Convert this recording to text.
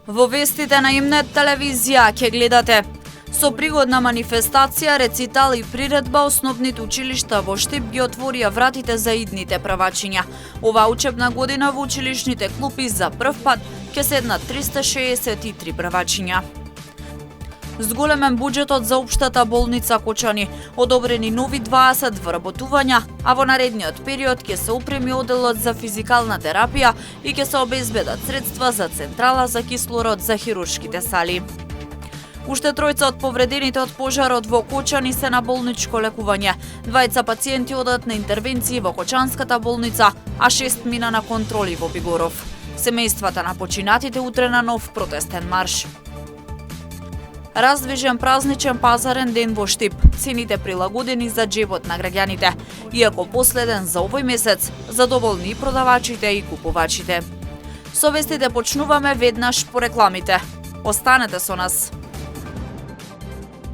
Во вестите на Имнет телевизија ќе гледате: со пригодна манифестација, рецитал и приредба, основните училишта во Штип ги отворија вратите за идните првачиња. Оваа учебна година во училишните клупи за прв пат ќе седнат 363 првачиња. Зголемен буџетот за општата болница Кочани, одобрени нови 20 вработувања, а во наредниот период ќе се опреми оделот за физикална терапија и ќе се обезбедат средства за централа за кислород за хируршките сали. Уште тројца од повредените од пожарот во Кочани се на болничко лекување. 2 пациенти одат на интервенции во Кочанската болница, а 6 мина на контроли во Бигоров. Семејствата на починатите утре на нов протестен марш. Раздвижен празничен пазарен ден во Штип, цените прилагодени за џебот на граѓаните, иако последен за овој месец, задоволни и продавачите и купувачите. Со вестите почнуваме веднаш по рекламите. Останете со нас.